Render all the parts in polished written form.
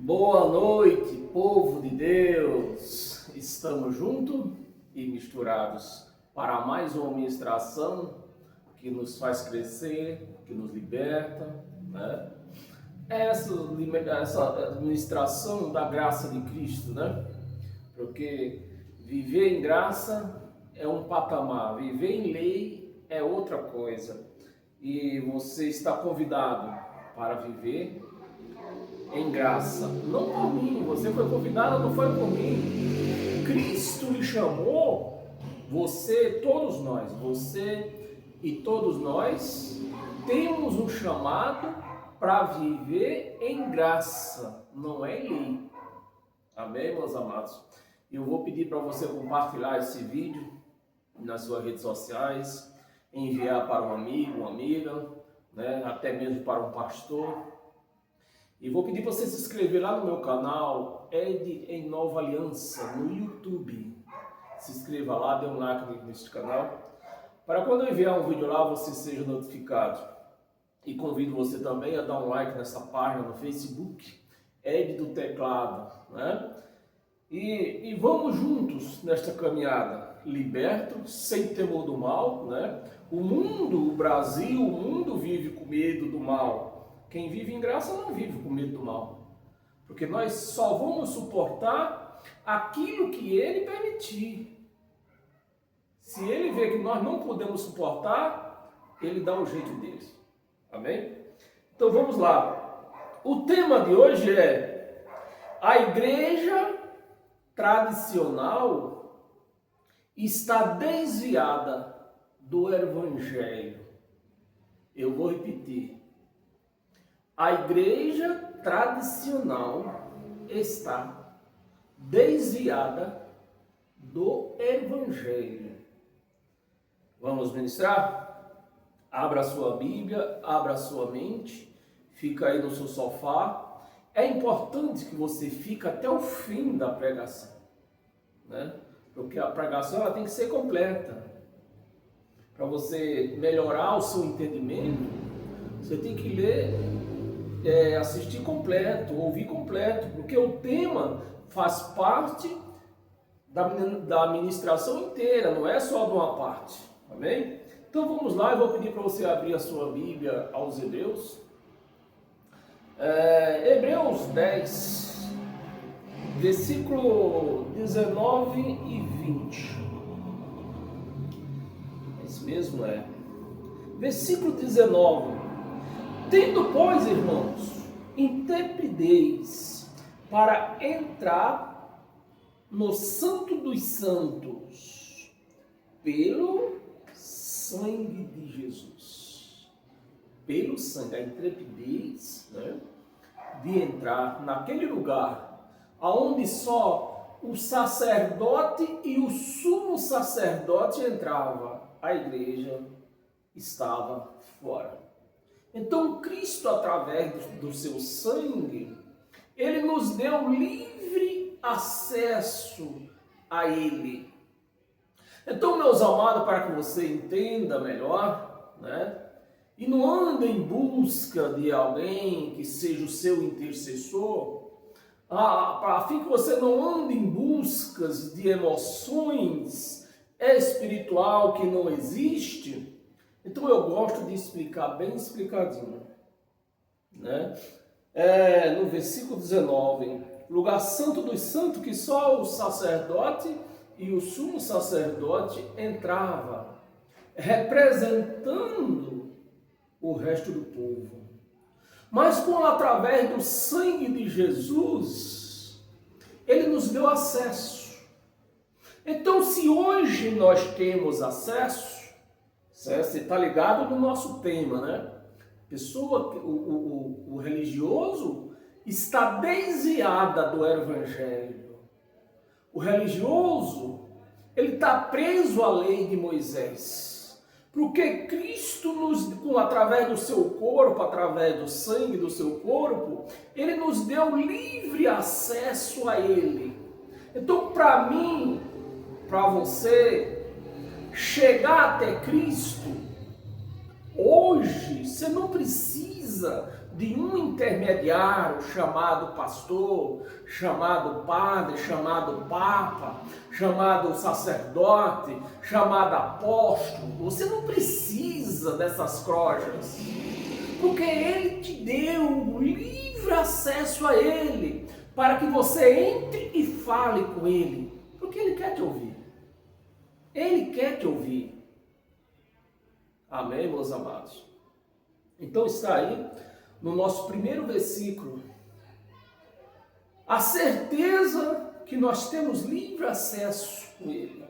Boa noite, povo de Deus! Estamos juntos e misturados para mais uma ministração que nos faz crescer, que nos liberta, né? Essa administração da graça de Cristo, né? Porque viver em graça é um patamar, viver em lei é outra coisa. E você está convidado para viver em graça, não por mim. Você foi convidado, não foi por mim. Cristo lhe chamou, você e todos nós temos um chamado para viver em graça, não é em lei. Amém, meus amados? Eu vou pedir para você compartilhar esse vídeo nas suas redes sociais, enviar para um amigo, uma amiga, né? Até mesmo para um pastor. E vou pedir para você se inscrever lá no meu canal, Ed em Nova Aliança, no YouTube. Se inscreva lá, dê um like neste canal, para quando eu enviar um vídeo lá, você seja notificado. E convido você também a dar um like nessa página no Facebook, Ed do Teclado, né? E vamos juntos nesta caminhada, libertos, sem temor do mal, né? O Brasil, o mundo vive com medo do mal. Quem vive em graça não vive com medo do mal, porque nós só vamos suportar aquilo que Ele permitir. Se Ele vê que nós não podemos suportar, Ele dá o jeito dele. Amém? Então vamos lá. O tema de hoje é: a igreja tradicional está desviada do Evangelho. Eu vou repetir. A igreja tradicional está desviada do Evangelho. Vamos ministrar? Abra a sua Bíblia, abra a sua mente, fica aí no seu sofá. É importante que você fique até o fim da pregação, né? Porque a pregação ela tem que ser completa. Para você melhorar o seu entendimento, você tem que ler, assistir completo, ouvir completo, porque o tema faz parte da ministração inteira, não é só de uma parte, amém? Então vamos lá, eu vou pedir para você abrir a sua Bíblia aos Hebreus. Hebreus 10, versículo 19 e 20. Esse mesmo é. Versículo 19. Tendo, pois, irmãos, intrepidez para entrar no Santo dos Santos, pelo sangue de Jesus. Pelo sangue, a intrepidez, né, de entrar naquele lugar onde só o sacerdote e o sumo sacerdote entravam, a igreja estava fora. Então Cristo, através do seu sangue, Ele nos deu livre acesso a Ele. Então, meus amados, para que você entenda melhor, né? E não ande em busca de alguém que seja o seu intercessor, a fim que você não ande em busca de emoções espiritual que não existe. Então eu gosto de explicar bem explicadinho, né? No versículo 19, lugar santo dos santos, que só o sacerdote e o sumo sacerdote entrava, representando o resto do povo. Mas como através do sangue de Jesus, Ele nos deu acesso. Então, se hoje nós temos acesso, você está ligado no nosso tema, né? O religioso está desviada do Evangelho. O religioso, ele está preso à lei de Moisés. Porque Cristo, através do seu corpo, através do sangue do seu corpo, Ele nos deu livre acesso a Ele. Então, para mim, para você, chegar até Cristo, hoje, você não precisa precisa de um intermediário chamado pastor, chamado padre, chamado papa, chamado sacerdote, chamado apóstolo. Você não precisa dessas crojas, porque Ele te deu livre acesso a Ele, para que você entre e fale com Ele, porque Ele quer te ouvir. Ele quer te ouvir. Amém, meus amados? Então está aí no nosso primeiro versículo a certeza que nós temos livre acesso com Ele.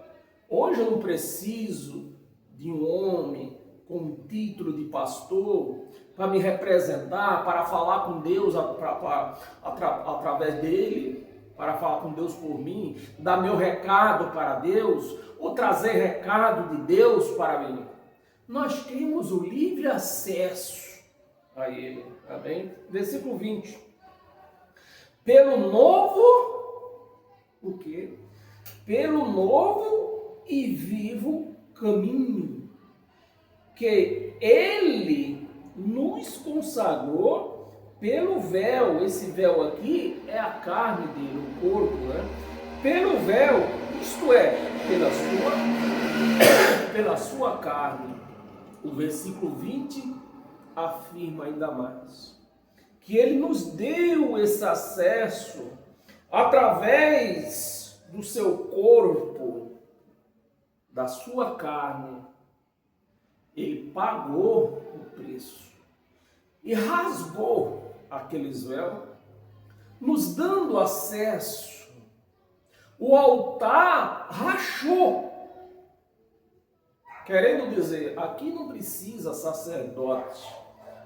Hoje eu não preciso de um homem com um título de pastor para me representar, para falar com Deus através dele, para falar com Deus por mim, dar meu recado para Deus, ou trazer recado de Deus para mim. Nós temos o livre acesso a Ele. Amém? Versículo 20. Pelo novo, o quê? Pelo novo e vivo caminho que Ele nos consagrou pelo véu. Esse véu aqui é a carne dele, o corpo, né? Pelo véu, isto é, pela sua carne. O versículo 20 afirma ainda mais que Ele nos deu esse acesso através do seu corpo, da sua carne. Ele pagou o preço e rasgou aqueles véus, nos dando acesso. O altar rachou, querendo dizer, aqui não precisa sacerdote,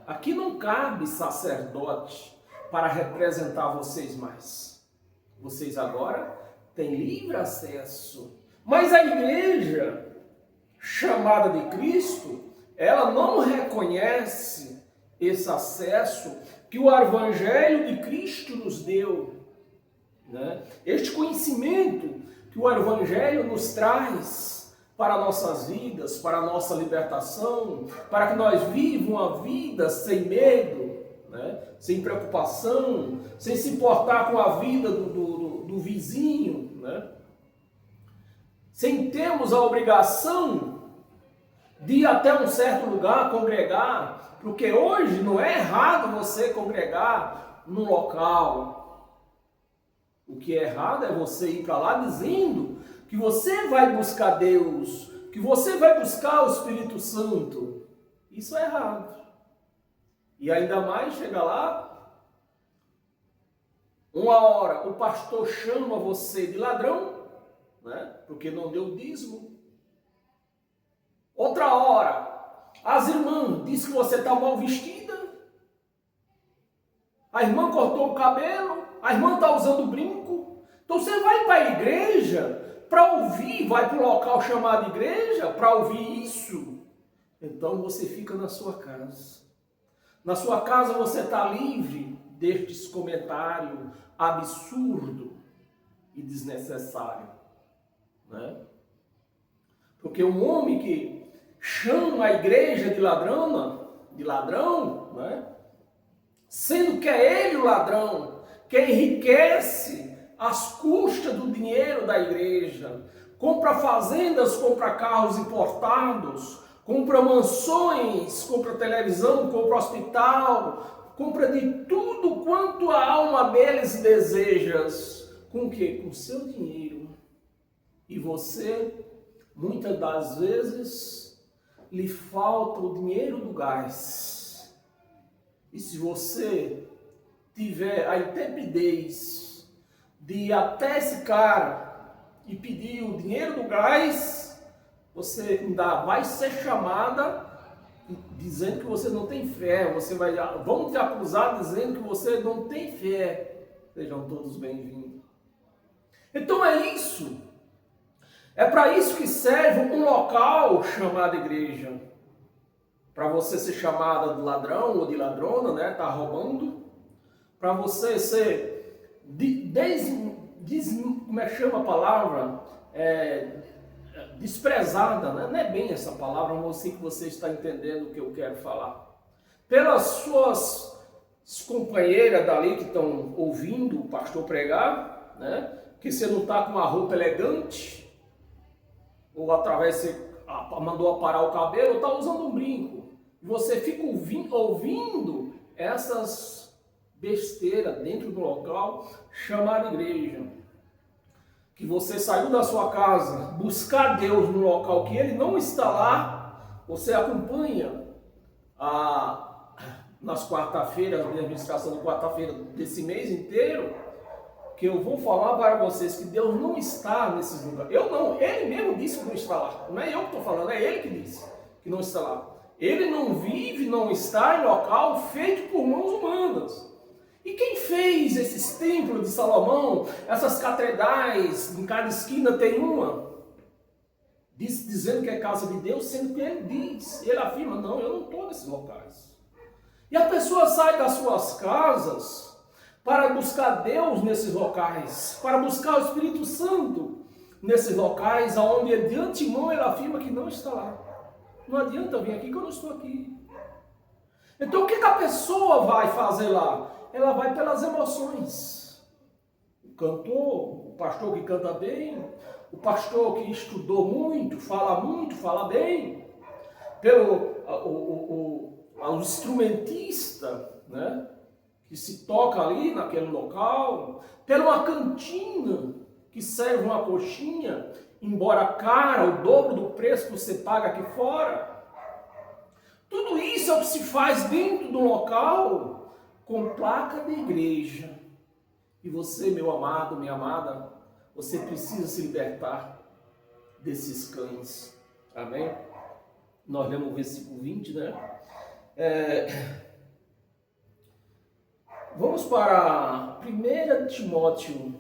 aqui não cabe sacerdote para representar vocês mais. Vocês agora têm livre acesso. Mas a igreja chamada de Cristo, ela não reconhece esse acesso que o Evangelho de Cristo nos deu, né? Este conhecimento que o Evangelho nos traz para nossas vidas, para a nossa libertação, para que nós vivamos uma vida sem medo, né? Sem preocupação, sem se importar com a vida do vizinho, né? Sem termos a obrigação de ir até um certo lugar congregar, porque hoje não é errado você congregar num local. O que é errado é você ir para lá dizendo que você vai buscar Deus, que você vai buscar o Espírito Santo. Isso é errado. E ainda mais chega lá, uma hora o pastor chama você de ladrão, né? Porque não deu dízimo. Outra hora, as irmãs dizem que você está mal vestida. A irmã cortou o cabelo, a irmã está usando brinco. Então você vai para a igreja para ouvir, vai para um local chamado igreja para ouvir isso. Então você fica na sua casa. Na sua casa você está livre destes comentários absurdos e desnecessários, né? Porque um homem que chama a igreja de ladrão, né? Sendo que é ele o ladrão, que enriquece às custas do dinheiro da igreja, compra fazendas, compra carros importados, compra mansões, compra televisão, compra hospital, compra de tudo quanto a alma deles deseja. Com o quê? Com seu dinheiro. E você, muitas das vezes, lhe falta o dinheiro do gás. E se você tiver a intrepidez de ir até esse cara e pedir o dinheiro do gás, você ainda vai ser chamada dizendo que você não tem fé. Vão te acusar dizendo que você não tem fé. Sejam todos bem-vindos. Então é isso. É para isso que serve um local chamado igreja. Para você ser chamada de ladrão ou de ladrona, né? Tá roubando. Para você ser como é que chama a palavra? Desprezada, né? Não é bem essa palavra, mas eu sei que você está entendendo o que eu quero falar. pelas suas companheiras dali que estão ouvindo o pastor pregar, né? Que você não está com uma roupa elegante, ou através você mandou aparar o cabelo, ou está usando um brinco. E você fica ouvindo essas besteiras dentro do local chamado igreja. Que você saiu da sua casa buscar Deus no local que Ele não está lá, você acompanha nas quarta-feiras, a administração de quarta-feira desse mês inteiro, que eu vou falar para vocês que Deus não está nesses lugares. Eu não, Ele mesmo disse que não está lá. Não é eu que estou falando, é Ele que disse que não está lá. Ele não vive, não está em local feito por mãos humanas. E quem fez esses templos de Salomão, essas catedrais, em cada esquina tem uma, dizendo que é casa de Deus, sendo que ele afirma, não, eu não estou nesses locais. E a pessoa sai das suas casas para buscar Deus nesses locais, para buscar o Espírito Santo nesses locais, onde de antemão ele afirma que não está lá. Não adianta vir aqui que eu não estou aqui. Então o que a pessoa vai fazer lá? Ela vai pelas emoções. O cantor, o pastor que canta bem, o pastor que estudou muito, fala bem, o instrumentista, né, que se toca ali naquele local, pela uma cantina que serve uma coxinha, embora cara, o dobro do preço que você paga aqui fora. Tudo isso é o que se faz dentro do local com placa de igreja. E você, meu amado, minha amada, você precisa se libertar desses cães. Amém? Nós lemos o versículo 20, né? Vamos para 1 Timóteo,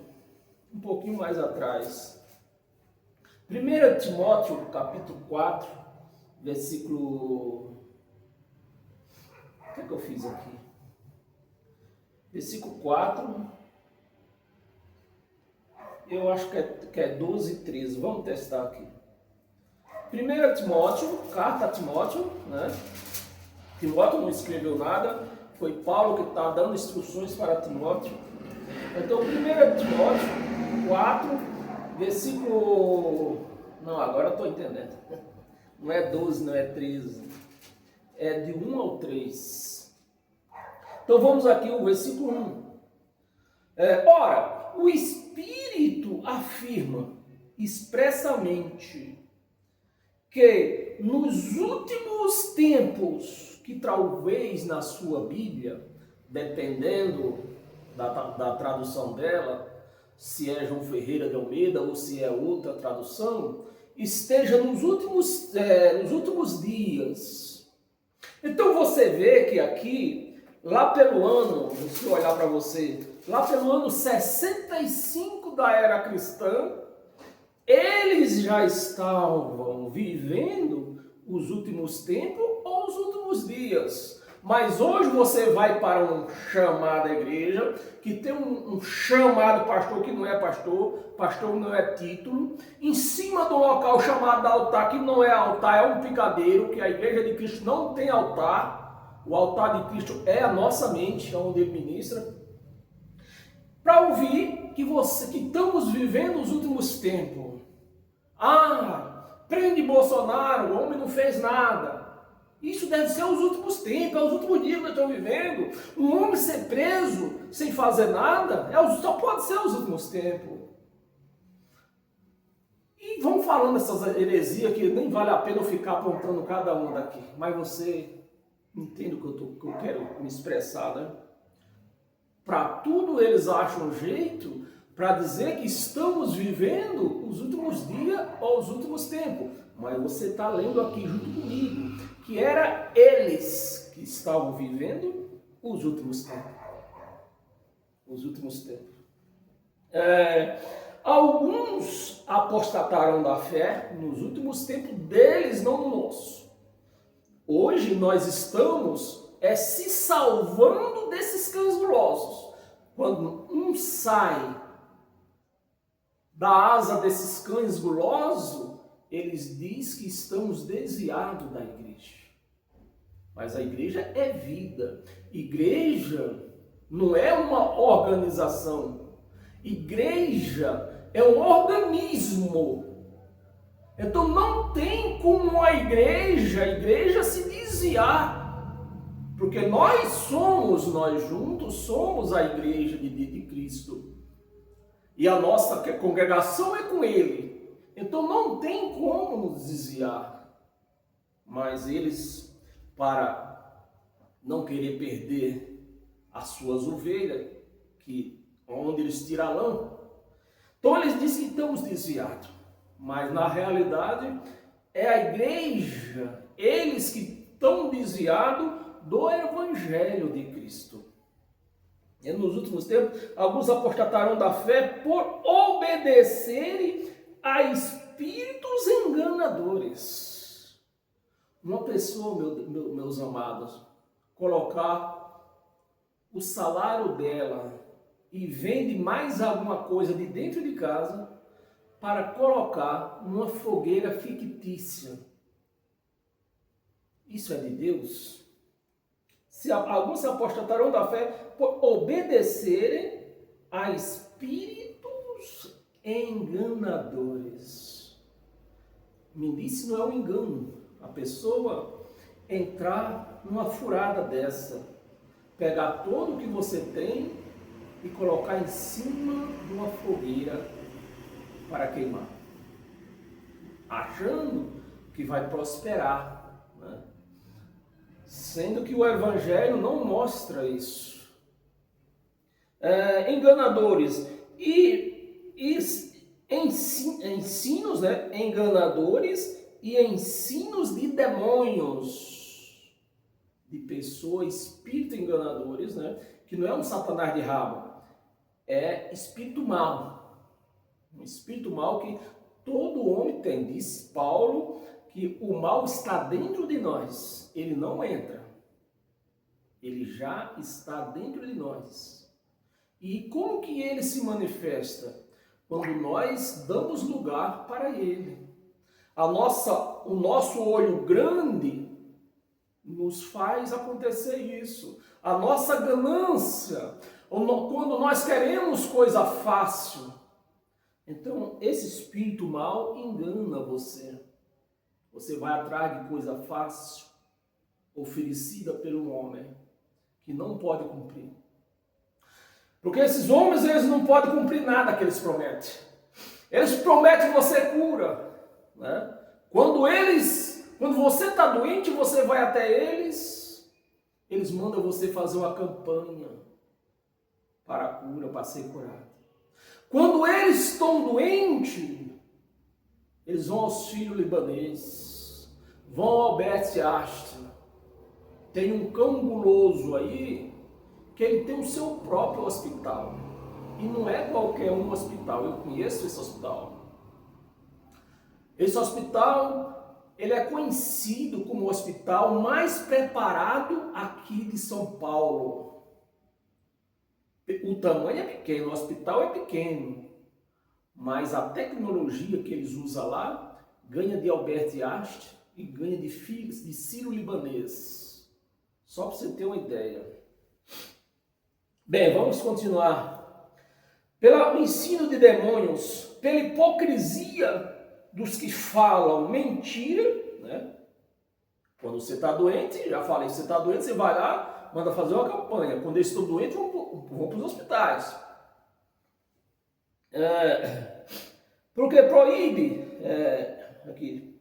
um pouquinho mais atrás. 1 Timóteo, capítulo 4, versículo... O que é que eu fiz aqui? Versículo 4, eu acho que é 12 e 13, vamos testar aqui. 1 Timóteo, carta a Timóteo, né? Timóteo não escreveu nada, foi Paulo que está dando instruções para Timóteo. Então, 1 Timóteo 4, versículo... Não, agora eu estou entendendo. Não é 12, não é 13. É de 1 ao 3. Então vamos aqui o versículo 1. Ora, o Espírito afirma expressamente que nos últimos tempos, que talvez na sua Bíblia, dependendo da tradução dela, se é João Ferreira de Almeida ou se é outra tradução, esteja nos últimos dias. Então você vê que aqui, lá pelo ano, deixa eu olhar para você, lá pelo ano 65 da era cristã, eles já estavam vivendo os últimos tempos ou os últimos dias. Mas hoje você vai para um chamado igreja, que tem um chamado pastor que não é pastor, pastor não é título, em cima de um local chamado altar, que não é altar, é um picadeiro, que a igreja de Cristo não tem altar. O altar de Cristo é a nossa mente, onde ele ministra, para ouvir que estamos vivendo os últimos tempos. Prende Bolsonaro, o homem não fez nada. Isso deve ser os últimos tempos, é os últimos dias que nós estamos vivendo. Um homem ser preso sem fazer nada, só pode ser os últimos tempos. E vamos falando essas heresias que nem vale a pena eu ficar apontando cada uma daqui. Mas você entende o que eu quero me expressar, né? Para tudo eles acham um jeito para dizer que estamos vivendo os últimos dias ou os últimos tempos. Mas você está lendo aqui junto comigo que era eles que estavam vivendo os últimos tempos. Os últimos tempos. Alguns apostataram da fé nos últimos tempos deles, não no nosso. Hoje nós estamos se salvando desses cães gulosos. Quando um sai da asa desses cães gulosos, eles dizem que estamos desviados da igreja. Mas a igreja é vida. Igreja não é uma organização. Igreja é um organismo. Então não tem como a igreja se desviar. Porque nós juntos somos a igreja de Cristo. E a nossa congregação é com Ele. Então não tem como nos desviar. Mas eles, para não querer perder as suas ovelhas, onde eles tiram a lã, então eles dizem que estamos desviados. Mas na realidade é a igreja, eles que estão desviados do Evangelho de Cristo. E nos últimos tempos, alguns apostatarão da fé por obedecerem a espíritos enganadores. Uma pessoa, meus amados, colocar o salário dela e vende mais alguma coisa de dentro de casa para colocar numa fogueira fictícia. Isso é de Deus? Alguns se apostatarão da fé por obedecerem a espíritos enganadores. Mendice não é um engano. A pessoa entrar numa furada dessa, pegar tudo o que você tem e colocar em cima de uma fogueira para queimar, achando que vai prosperar, né? Sendo que o Evangelho não mostra isso. Enganadores e ensinos, né? Enganadores e ensinos de demônios, de pessoas, espíritos enganadores, né? Que não é um satanás de rabo, é espírito mau. Um espírito mau que todo homem tem. Diz Paulo que o mal está dentro de nós. Ele não entra. Ele já está dentro de nós. E como que ele se manifesta? Quando nós damos lugar para ele. O nosso olho grande nos faz acontecer isso. A nossa ganância, quando nós queremos coisa fácil. Então, esse espírito mau engana você. Você vai atrás de coisa fácil, oferecida pelo homem, que não pode cumprir. Porque esses homens, eles não podem cumprir nada que eles prometem. Eles prometem você cura, né? Quando você está doente, você vai até eles mandam você fazer uma campanha para a cura, para ser curado. Quando eles estão doentes, eles vão aos filhos libaneses, vão ao Albert Einstein. Tem um cão guloso aí, que ele tem o seu próprio hospital. E não é qualquer um hospital, eu conheço esse hospital. Esse hospital, ele é conhecido como o hospital mais preparado aqui de São Paulo. O tamanho é pequeno, o hospital é pequeno, mas a tecnologia que eles usam lá ganha de Albert Einstein e ganha de sírio-libanês. Só para você ter uma ideia. Bem, vamos continuar. Pelo ensino de demônios, pela hipocrisia dos que falam mentira, né? Quando você está doente, já falei, você está doente, você vai lá, manda fazer uma campanha. Quando eles estão doentes, vão para os hospitais. Porque proíbe, aqui,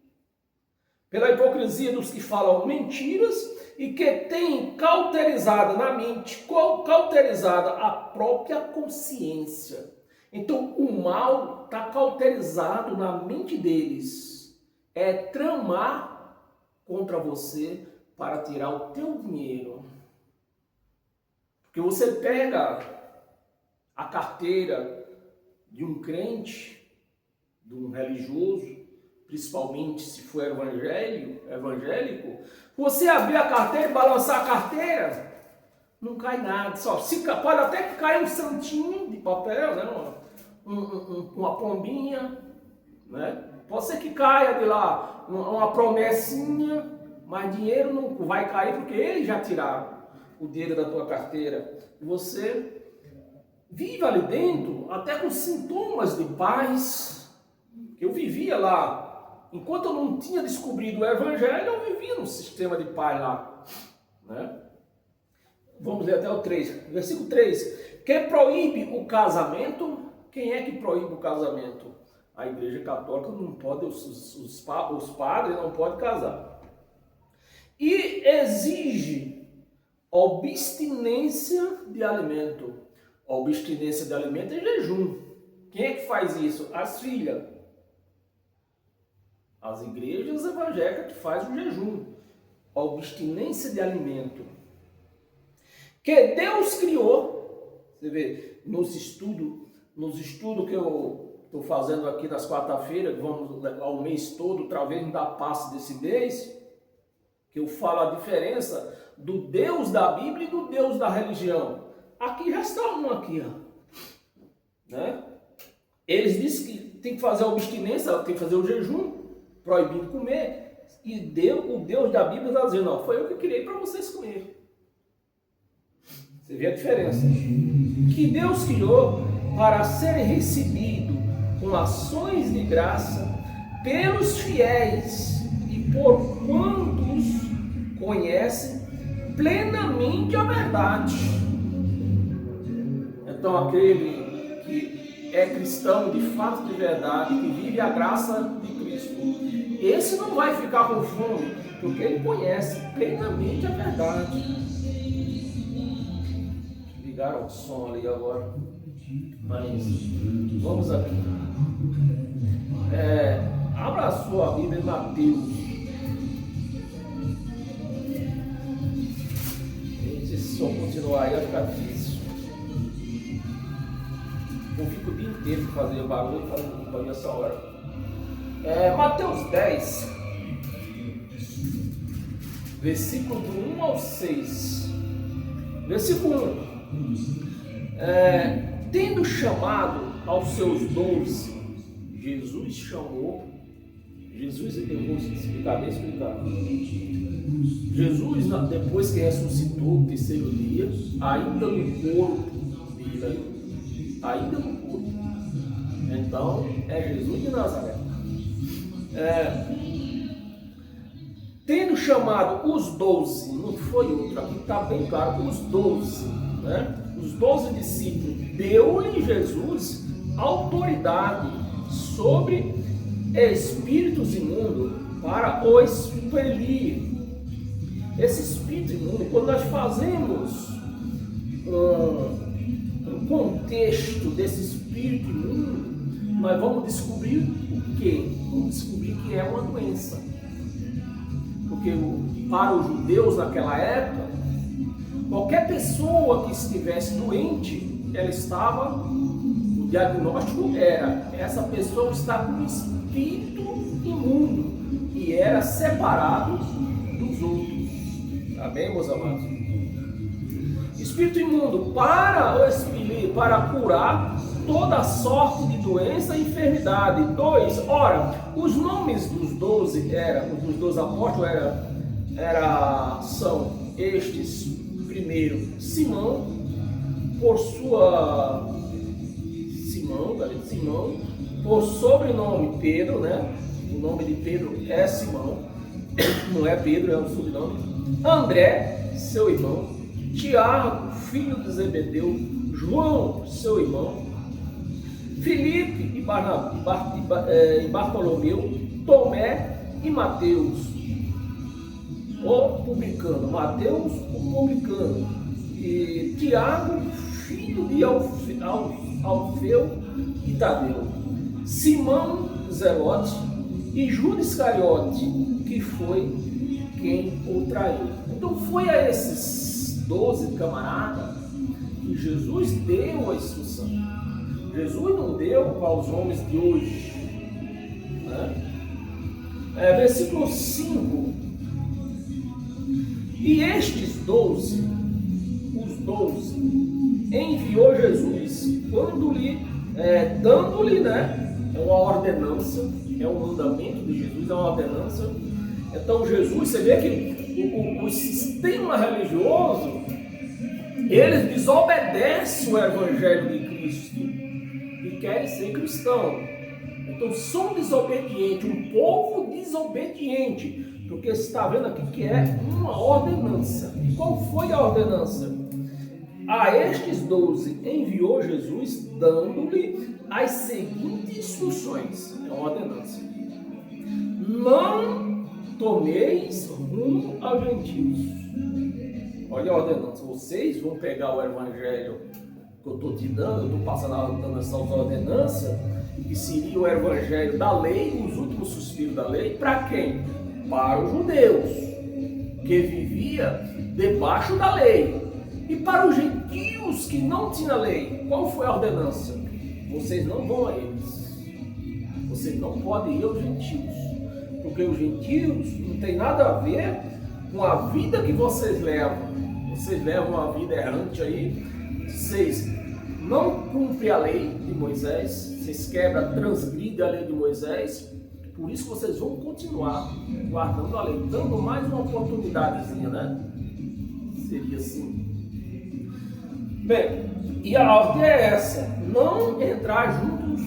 pela hipocrisia dos que falam mentiras e que têm cauterizada na mente, cauterizada a própria consciência. Então, o mal está cauterizado na mente deles. É tramar contra você para tirar o teu dinheiro. Porque você pega a carteira de um crente, de um religioso, principalmente se for evangélico, você abrir a carteira e balançar a carteira, não cai nada. Pode até cair um santinho de papel, né? Uma pombinha, né? Pode ser que caia de lá uma promessinha, mas dinheiro não vai cair porque eles já tiraram o dinheiro da tua carteira. Você vive ali dentro até com sintomas de paz. Eu vivia lá, enquanto eu não tinha descobrido o evangelho, eu vivia num sistema de paz lá, né? Vamos ler até o 3, versículo 3. Que proíbe o casamento? Quem é que proíbe o casamento? A Igreja Católica não pode, os padres não podem casar. E exige abstinência de alimento. Abstinência de alimento é jejum. Quem é que faz isso? As filhas. As igrejas evangélicas que fazem o jejum. Abstinência de alimento. Que Deus criou. Você vê, nos estudos que eu estou fazendo aqui nas quarta-feiras, vamos ao mês todo, talvez não dá passe desse mês, que eu falo a diferença do Deus da Bíblia e do Deus da religião. Aqui já está um aqui, ó. Né? Eles dizem que tem que fazer a abstinência, tem que fazer o jejum, proibindo comer. E o Deus da Bíblia está dizendo, não, foi eu que criei para vocês comerem. Você vê a diferença. Que Deus criou para ser recebido com ações de graça pelos fiéis e por quantos conhecem plenamente a verdade. Então aquele que é cristão de fato, de verdade, que vive a graça de Cristo, esse não vai ficar com fome, porque ele conhece plenamente a verdade. Ligaram o som ali agora, mas vamos aqui. Abra a sua Bíblia em Mateus. Se eu continuar aí vai ficar difícil. Eu fico o dia inteiro fazendo barulho, fazendo companhia essa hora. Mateus 10, versículo do 1 ao 6. Versículo 1. Tendo chamado aos seus 12, Jesus, eu vou explicar bem explicado. Jesus, depois que ressuscitou no terceiro dia, ainda no corpo dele, ainda no corpo. Então, é Jesus de Nazaré. Tendo chamado os 12, não foi outro, aqui está bem claro, os 12, né? Os 12 discípulos, deu-lhe Jesus autoridade sobre espíritos imundos para o expelir. Esse espírito imundo, quando nós fazemos um contexto desse espírito imundo, nós vamos descobrir o quê? Vamos descobrir que é uma doença. Porque para os judeus naquela época, qualquer pessoa que estivesse doente, ela estava, o diagnóstico era, essa pessoa está com um espírito imundo e era separado dos outros. Amém, meus amados? Espírito imundo para o expelir, para curar toda sorte de doença e enfermidade. 2. Ora, os nomes dos 12 dos 12 apóstolos são estes. Primeiro, Simão, por sobrenome Pedro, né? O nome de Pedro é Simão, não é Pedro, é o sobrenome. André, seu irmão. Tiago, filho de Zebedeu. João, seu irmão. Filipe e Bartolomeu. Tomé e Mateus, o publicano. Mateus, o publicano. E Tiago, filho de Alfeu e Tadeu. Simão Zelote e Judas Iscariote, que foi quem o traiu. Então foi a esses 12 camaradas que Jesus deu a instrução. Jesus não deu para os homens de hoje, né? Versículo 5. E estes 12, os 12, enviou Jesus, dando-lhe, né? É uma ordenança, é um mandamento de Jesus, é uma ordenança, Então Jesus, você vê que o sistema religioso, eles desobedecem o Evangelho de Cristo e querem ser cristão. Então são desobedientes, um povo desobediente, porque você está vendo aqui que é uma ordenança. E qual foi a ordenança? A estes 12 enviou Jesus, dando-lhe as seguintes instruções. É uma ordenança: não tomeis rumo aos gentios. Olha a ordenança. Vocês vão pegar o evangelho que eu estou te dando, eu estou passando essa ordenança, que seria o evangelho da lei, os últimos suspiros da lei, para quem? Para os judeus, que vivia debaixo da lei. E para os gentios que não tinham lei, qual foi a ordenança? Vocês não vão a eles. Vocês não podem ir aos gentios. Porque os gentios não tem nada a ver com a vida que vocês levam. Vocês levam uma vida errante aí. Vocês não cumprem a lei de Moisés. Vocês quebram, transgridem a lei de Moisés. Por isso vocês vão continuar guardando a lei. Dando mais uma oportunidadezinha, né? Seria assim. Bem, e a ordem é essa: não entrar juntos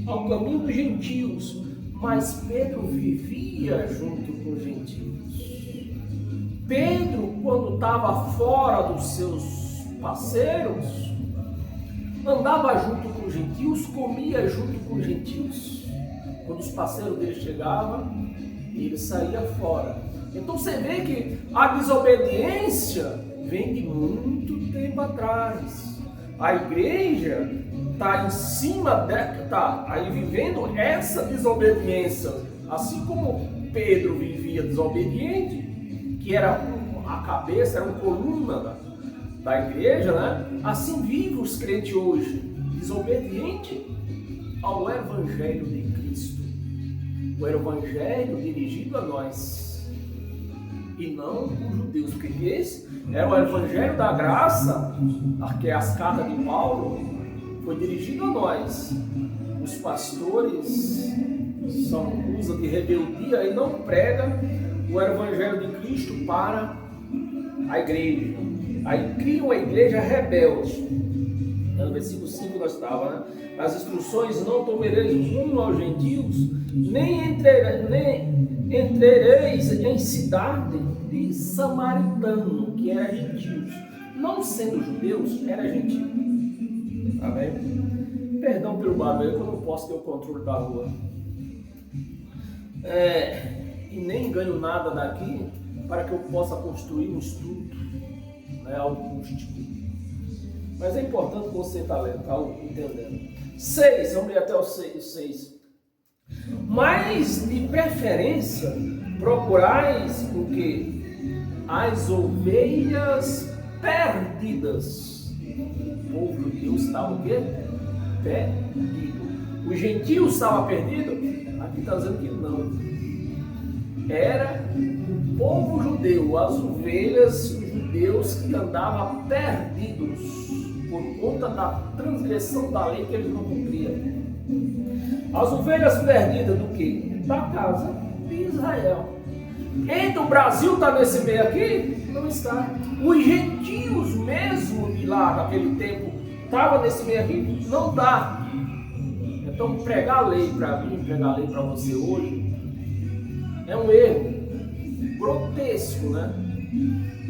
ao caminho dos gentios. Mas Pedro vivia junto com os gentios. Pedro, quando estava fora dos seus parceiros, andava junto com os gentios, comia junto com os gentios. Quando os parceiros dele chegavam, ele saía fora. Então você vê que a desobediência vem de muito tempo atrás. A igreja está em cima, está aí vivendo essa desobediência. Assim como Pedro vivia desobediente, que era a cabeça, era uma coluna da igreja, né? Assim vivem os crentes hoje, desobediente ao Evangelho de Cristo. O Evangelho dirigido a nós, e não os judeus, porque esse era o Evangelho da graça, que é as cartas de Paulo, foi dirigido a nós. Os pastores usam de rebeldia e não pregam o Evangelho de Cristo para a igreja. Aí criam a igreja rebelde. No versículo 5 nós estávamos, né? As instruções: não tomareis rumo aos gentios, nem entrereis em cidade de samaritano, que era gentios. Não sendo judeus, era gentio. Amém? Perdão pelo barulho, eu não posso ter o controle da rua. E nem ganho nada daqui para que eu possa construir um estudo, né, acústico. Mas é importante que você está entendendo. 6, vamos ler até o 6. Mas de preferência procurais o que? As ovelhas perdidas. O povo judeu estava o quê? Perdido. Os gentios estavam perdidos? Aqui está dizendo que não. Era o povo judeu, as ovelhas, os judeus que andavam perdidos por conta da transgressão da lei que eles não cumpriam. As ovelhas perdidas do quê? Da casa de Israel. Quem do Brasil está nesse meio aqui? Não está. Os gentios mesmo de lá, naquele tempo, estavam nesse meio aqui? Não está. Então pregar a lei para mim, pregar a lei para você hoje, é um erro grotesco, né?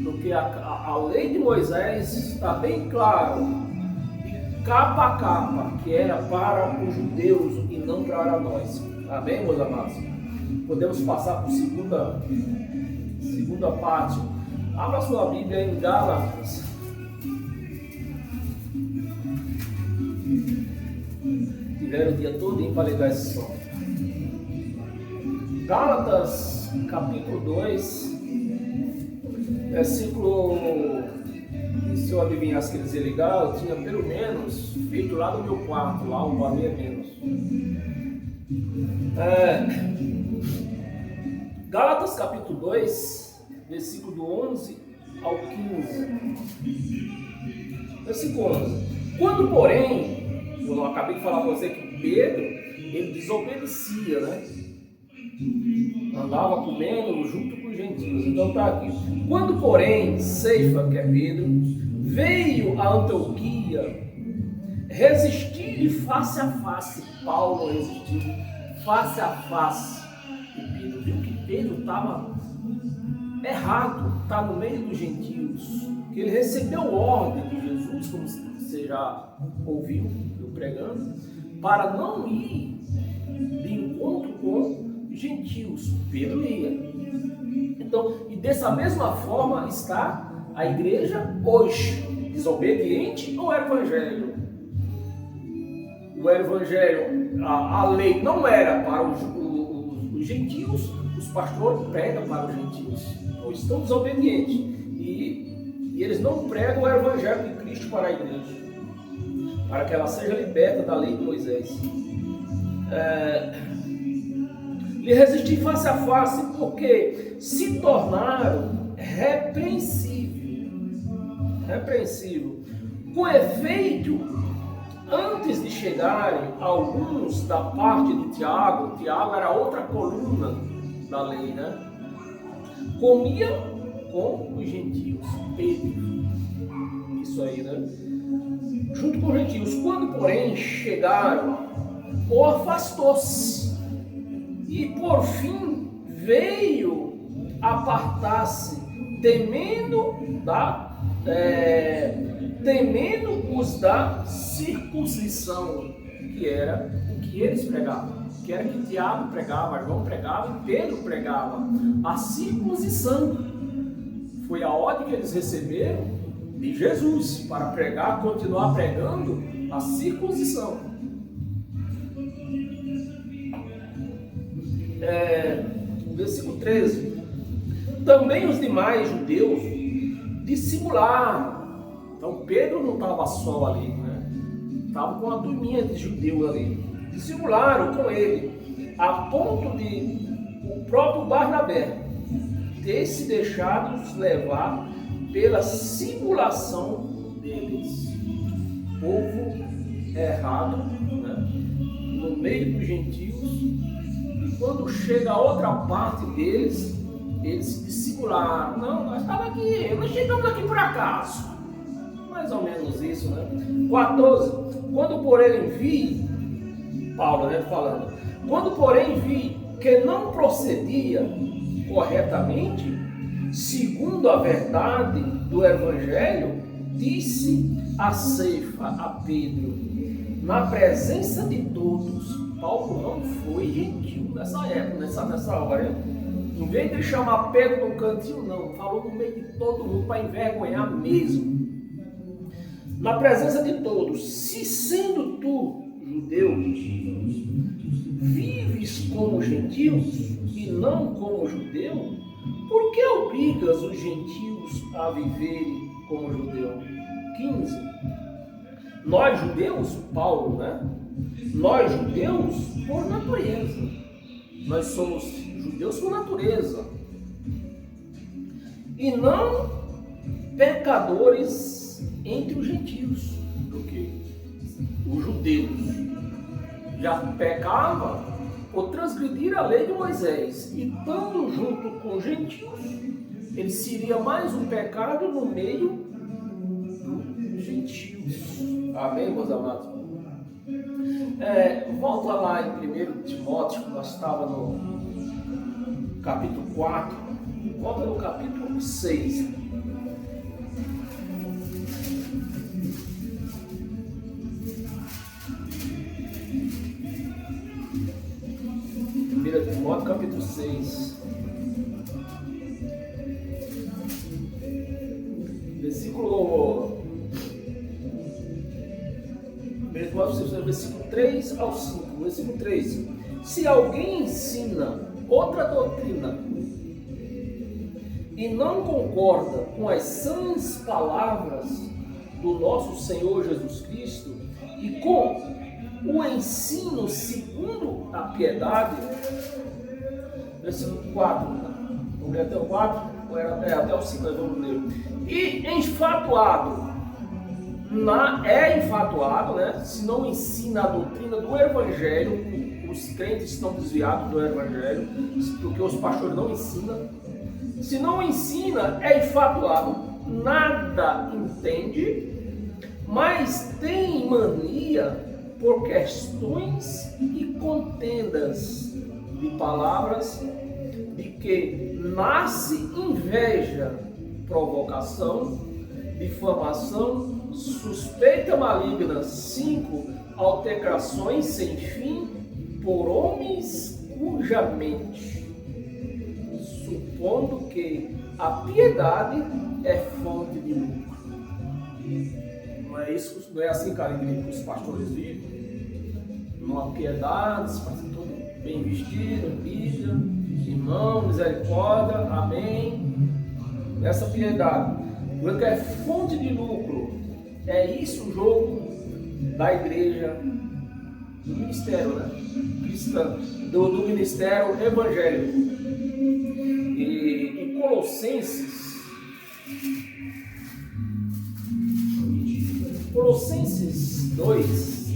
Porque a lei de Moisés está bem claro, de capa a capa, que era para os judeus e não para nós. Amém, meus amados? Podemos passar para a segunda parte. Abra sua Bíblia em Gálatas. Tiveram o dia todo para ligar esse som. Gálatas, capítulo 2, versículo, se eu adivinhasse que eles iam ligar, eu tinha pelo menos feito lá no meu quarto, lá o barulho é menos. Gálatas, capítulo 2, versículo do 11 ao 15. Versículo 11. Quando, porém, eu acabei de falar para você que Pedro, ele desobedecia, né? Andava comendo junto com os gentios. Então está aqui. Quando, porém, Ceifa, que é Pedro, veio a Antioquia, resistir face a face. Paulo resistiu face a face. E Pedro viu que Pedro estava errado, está no meio dos gentios. Que ele recebeu ordem de Jesus, como você já ouviu eu pregando, para não ir de encontro com gentios. Pedro ia. Então, e dessa mesma forma está a igreja hoje, desobediente ao evangelho. O evangelho, a lei não era para os gentios, os pastores pregam para os gentios. Então, estão desobedientes e eles não pregam o evangelho de Cristo para a igreja, para que ela seja liberta da lei de Moisés. Lhe resisti face a face, porque se tornaram repreensível. Com efeito, antes de chegarem alguns da parte de Tiago era outra coluna da lei, né? Comia com os gentios, Pedro, isso aí, né? Junto com os gentios. Quando, porém, chegaram, ou afastou-se, e por fim veio apartar-se, temendo os da circuncisão, que era o que eles pregavam, que era que Tiago pregava, João pregava e Pedro pregava, a circuncisão. Foi a ordem que eles receberam de Jesus para pregar, continuar pregando a circuncisão. Versículo 13. Também os demais judeus dissimularam. Então Pedro não estava só ali, né? Estava com uma turminha de judeus ali. Dissimularam com ele, a ponto de o próprio Barnabé ter se deixado levar pela simulação deles. Povo errado, né? No meio dos gentios. E quando chega a outra parte deles, eles se dissimularam. Não, nós estávamos aqui, nós chegamos aqui por acaso. Mais ou menos isso, né? 14. Quando porém vi, Paulo, né, falando, quando porém vi que não procedia corretamente, segundo a verdade do Evangelho, disse a Ceifa, a Pedro, na presença de todos. Paulo não foi gentil nessa época, nessa hora. Em vez de chamar Pedro no cantinho, não, falou no meio de todo mundo para envergonhar mesmo. Na presença de todos, se sendo tu judeu, vives como gentios e não como judeu, por que obrigas os gentios a viverem como judeu? 15. Nós judeus, Paulo, né? Nós judeus por natureza. Nós somos judeus por natureza. E não pecadores entre os gentios. Porque os judeus já pecavam por transgredir a lei de Moisés. E estando junto com os gentios, ele seria mais um pecado no meio dos gentios. Amém, meus amados? Volta lá em 1 Timóteo, que nós estávamos no capítulo 4, volta no capítulo 6. Timóteo, capítulo 6. Versículo 3 ao 5. Versículo 3. Se alguém ensina outra doutrina e não concorda com as sãs palavras do nosso Senhor Jesus Cristo e com o ensino segundo a piedade, versículo 4, vamos ler até o 4, até o 5, vamos ler. E enfatuado, né? Se não ensina a doutrina do Evangelho, os crentes estão desviados do Evangelho, porque os pastores não ensinam. Se não ensina, é infatuado, nada entende, mas tem mania por questões e contendas de palavras, de que nasce inveja, provocação, difamação, suspeita maligna. 5. Altercações sem fim por homens cuja mente, supondo que a piedade é fonte de lucro. Não é isso, não é assim, cara, que os pastores vivem. Numa piedade, se fazem todo bem vestido, Bíblia, irmão, misericórdia, amém. Nessa piedade, porque é fonte de lucro. É isso o jogo da igreja, do ministério, né? Cristã, do ministério evangélico. E Colossenses 2,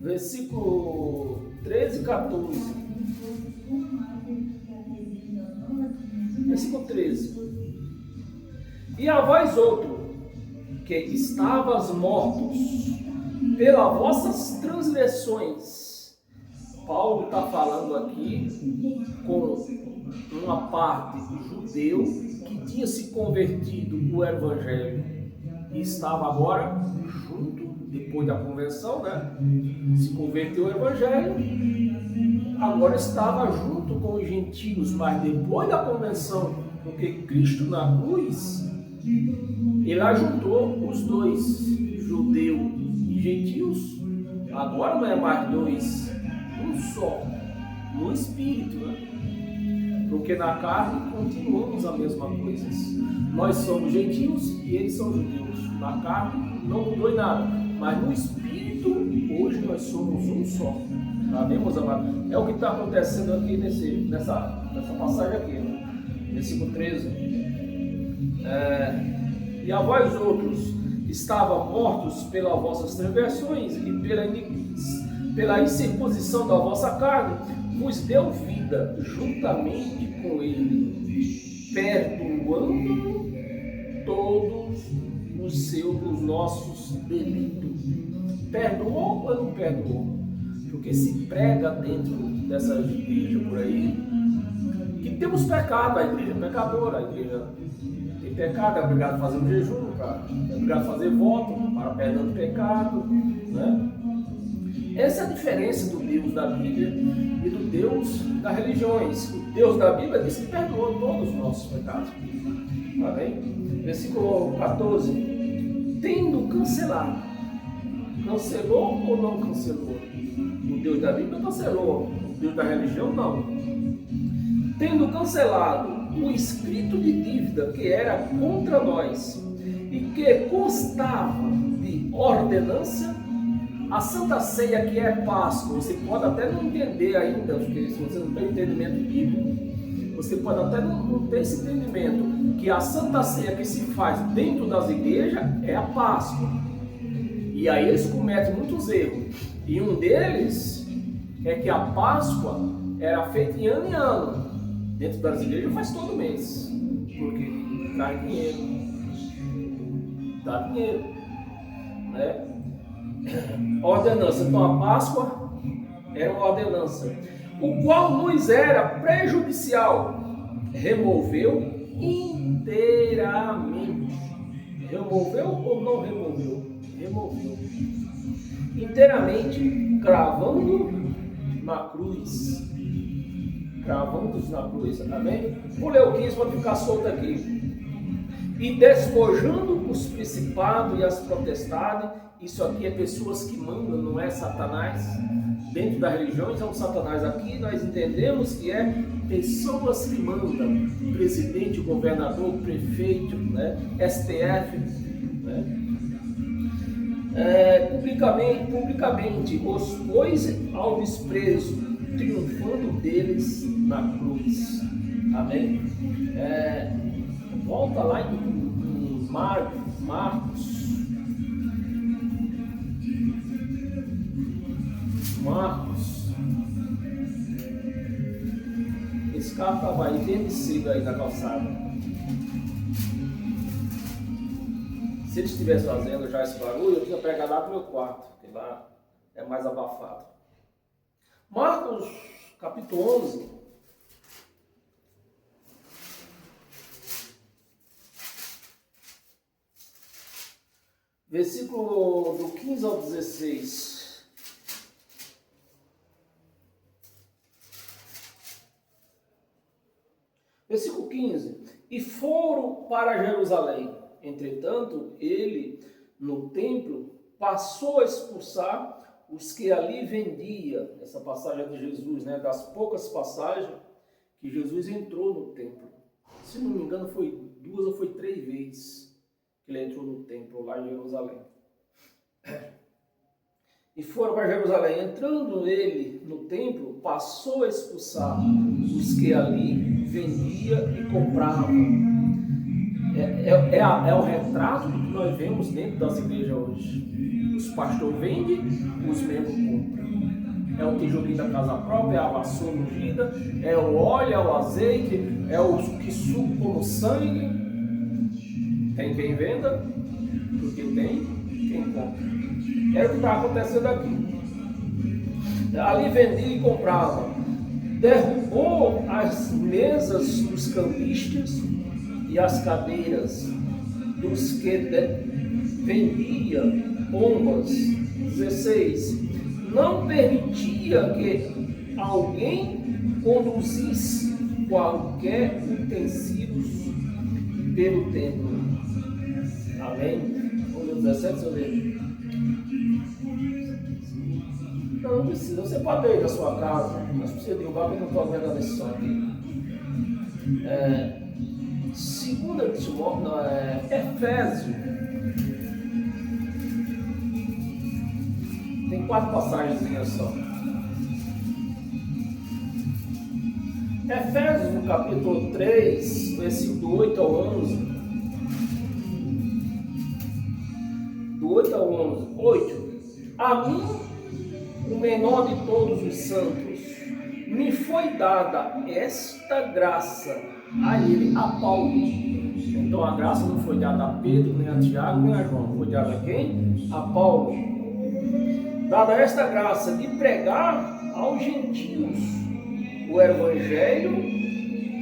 versículo 13 e 14. Versículo 13. E a vós outro, que estavas mortos pelas vossas transgressões. Paulo está falando aqui com uma parte judeu que tinha se convertido no Evangelho e estava agora junto, depois da conversão, né? Se converteu ao Evangelho, agora estava junto com os gentios, mas depois da convenção, porque Cristo na cruz, ele ajuntou os dois, judeu e gentios. Agora não é mais dois, um só, no espírito, né? Porque na carne continuamos a mesma coisa. Nós somos gentios e eles são judeus. Na carne não mudou em nada, mas no espírito hoje nós somos um só. Amém, meus amados? É o que está acontecendo aqui nessa passagem aqui, né? Versículo 13. E a vós outros estavam mortos pelas vossas transgressões e pela incircuncisão da vossa carne, vos deu vida juntamente com ele, perdoando todos os nossos delitos. Perdoou ou não perdoou? Porque se prega dentro dessas igrejas por aí que temos pecado, a igreja é pecadora, a igreja tem pecado, é obrigado a fazer um jejum, é obrigado a fazer voto para perdão do pecado, né? Essa é a diferença do Deus da Bíblia e do Deus das religiões. O Deus da Bíblia diz que perdoa todos os nossos pecados. Amém? Versículo 14. Tendo cancelado. Cancelou ou não cancelou? O Deus da Bíblia cancelou. O Deus da religião não. Tendo cancelado o escrito de dívida que era contra nós e que constava de ordenança, a Santa Ceia, que é Páscoa, você pode até não entender ainda, porque se você não tem entendimento bíblico, você pode até não ter esse entendimento, que a Santa Ceia que se faz dentro das igrejas é a Páscoa. E aí eles cometem muitos erros. E um deles é que a Páscoa era feita em ano. Dentro das igrejas faz todo mês. Porque dá dinheiro. Dá dinheiro. Né? Ordenança. Então a Páscoa era uma ordenança, o qual nos era prejudicial. Removeu inteiramente. Removeu ou não removeu? Removeu inteiramente, cravando na cruz. Cravando na cruz, amém? Pulei o 15 para ficar solto aqui. E despojando os principados e as potestades. Isso aqui é pessoas que mandam, não é Satanás. Dentro das religiões é um Satanás. Aqui nós entendemos que é pessoas que mandam. Presidente, governador, prefeito, né? STF, né? Publicamente os pôs ao desprezo, triunfando deles na cruz. Amém? Volta lá em Marcos. Marcos. Esse carro estava aí bem cedo aí na calçada. Se ele estivesse fazendo já esse barulho, eu tinha pregado lá para o meu quarto, porque lá é mais abafado. Marcos, capítulo 11. Versículo do 15 ao 16. Versículo 15. E foram para Jerusalém. Entretanto, ele, no templo, passou a expulsar os que ali vendia. Essa passagem é de Jesus, né? Das poucas passagens que Jesus entrou no templo. Se não me engano, foi 2 ou foi 3 vezes que ele entrou no templo lá em Jerusalém. E foram para Jerusalém. Entrando ele no templo, passou a expulsar os que ali vendia e comprava. É o retrato do que nós vemos dentro das igrejas hoje. Os pastores vendem, os membros compram. É o tijolinho da casa própria, é a vassoura ungida, é o óleo, é o azeite, é o que suco como sangue. Tem quem venda, porque tem quem compra. Era o que está acontecendo aqui. Ali vendia e comprava. Derrubou as mesas dos cambistas e as cadeiras dos que vendia pombas. 16. Não permitia que alguém conduzisse qualquer utensílio pelo templo. Amém? Vamos ler o 17, seu ler. Não precisa, você pode ir na sua casa, mas precisa derrubar, porque eu não estou aguentando esse som aqui. Segunda Timóteo, não, Efésio. Tem 4 passagens só. Efésios, no capítulo 3, versículo do 8 ao 11. Do 8 ao 11. 8. A mim, o menor de todos os santos, me foi dada esta graça, a ele, a Paulo. Então a graça não foi dada a Pedro, nem a Tiago, nem a João. Foi dada a quem? A Paulo. Dada esta graça de pregar aos gentios o evangelho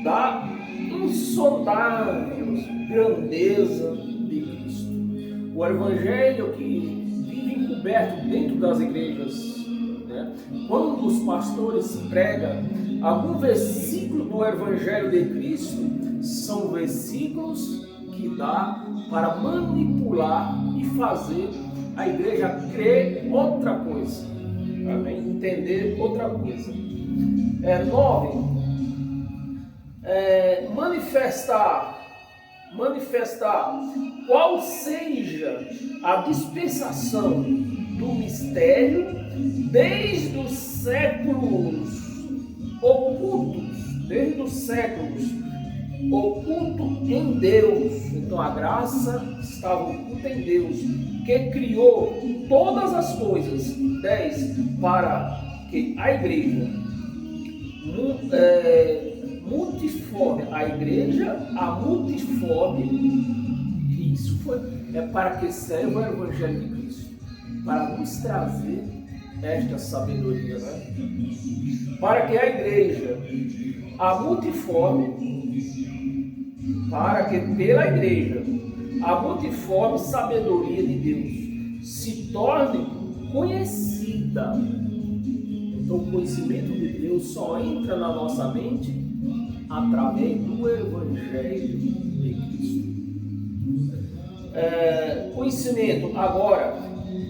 da insondável grandeza de Cristo. O evangelho que vive encoberto dentro das igrejas. Né? Quando os pastores pregam algum versículo do evangelho de Cristo, são versículos que dá para manipular e fazer a igreja crer outra coisa, amém? Entender outra coisa. 9. Manifestar qual seja a dispensação do mistério desde os séculos ocultos, oculto em Deus. Então a graça estava oculta em Deus, que criou todas as coisas. 10. Para que a igreja multiforme, a multiforme, isso foi, para que serve o evangelho de Cristo, para nos trazer esta sabedoria, né? Para que a igreja, a multiforme, para que pela igreja, a multiforme sabedoria de Deus se torne conhecida. Então o conhecimento de Deus só entra na nossa mente através do evangelho de Cristo. Conhecimento agora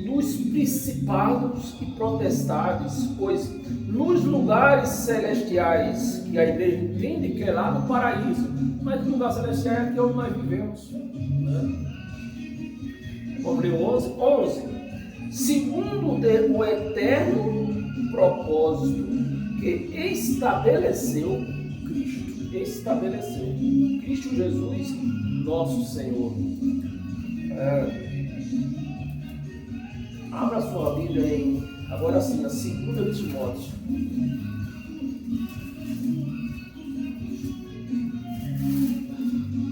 dos principados e potestades, pois nos lugares celestiais, que a igreja entende que é lá no paraíso, mas no lugar celestial é que onde nós vivemos. Né? Vamos ler 11. Segundo o eterno propósito que estabeleceu Cristo Jesus, nosso Senhor. Abra sua Bíblia em Agora sim, a segunda Timóteo.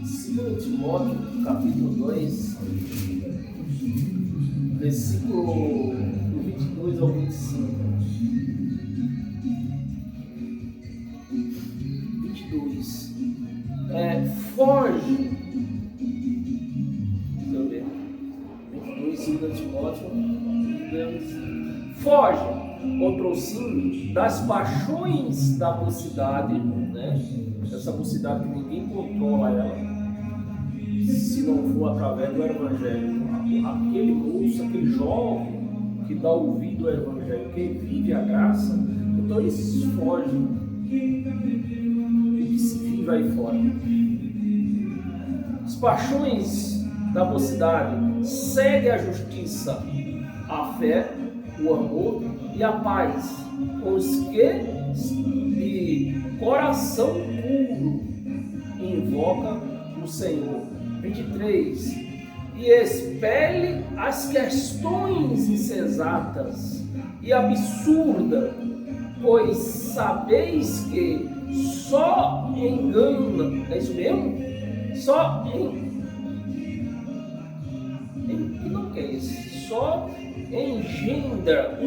Segunda Timóteo, capítulo 2, versículo do 22 ao 25. 22. Foge. Deixa eu ver. 22, 2 Timóteo. Foge, outrossim, das paixões da mocidade, né? Essa mocidade que ninguém controla ela, se não for através do Evangelho. Aquele moço, aquele jovem que dá ouvido ao Evangelho, que vive a graça, então eles fogem do que se vive aí fora. As paixões da mocidade seguem a justiça, a fé, o amor e a paz, com os que de coração puro invoca o Senhor. 23. E expele as questões insensatas e absurdas, pois sabeis que só engana, é isso mesmo? Só que não é isso? Só engendra,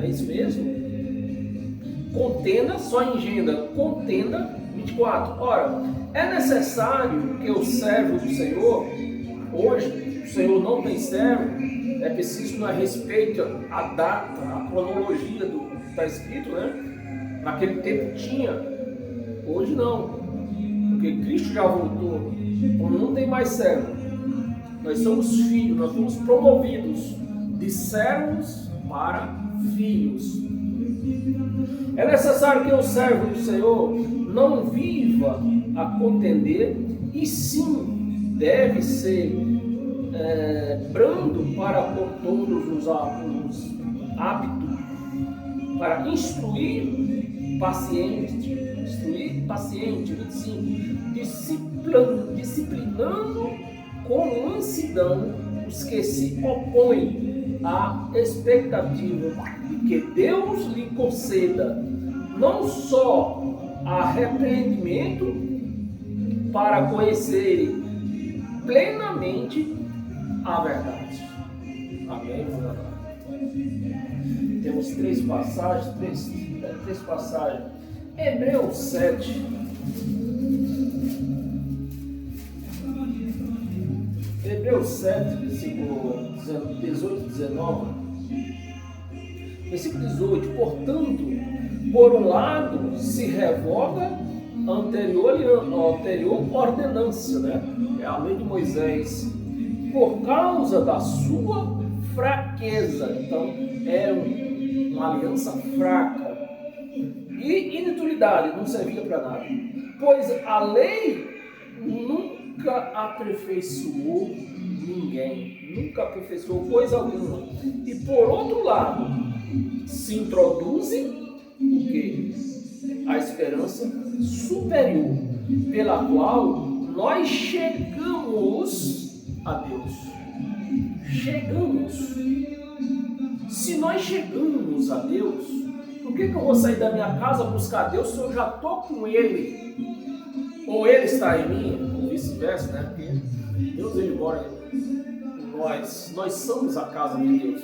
é isso mesmo? Contenda, só engendra, contenda. 24. Ora, é necessário que o servo do Senhor, hoje o Senhor não tem servo, é preciso a respeito a data, a cronologia do que está escrito, né? Naquele tempo tinha, hoje não, porque Cristo já voltou, então não tem mais servo. Nós somos filhos, nós fomos promovidos de servos para filhos. É necessário que o servo do Senhor não viva a contender, e sim deve ser brando para com todos os hábitos, para instruir paciente, 25, disciplinando com mansidão os que se opõem à expectativa de que Deus lhe conceda não só arrependimento para conhecerem plenamente a verdade. Amém? Temos três passagens. Hebreus 7. Hebreus 7, versículo 18 e 19. Versículo 18. Portanto, por um lado, se revoga a anterior ordenança, né? É a lei de Moisés, por causa da sua fraqueza. Então, era uma aliança fraca. E inutilidade, não servia para nada. Pois a lei nunca aperfeiçoou ninguém, nunca aperfeiçoou coisa alguma. E por outro lado, se introduzem o quê? A esperança superior, pela qual nós chegamos a Deus. Chegamos. Se nós chegamos a Deus, por que eu vou sair da minha casa buscar Deus se eu já estou com Ele? Ou Ele está em mim, ou vice-versa, né? Porque Deus, Ele mora em nós. Nós somos a casa de Deus.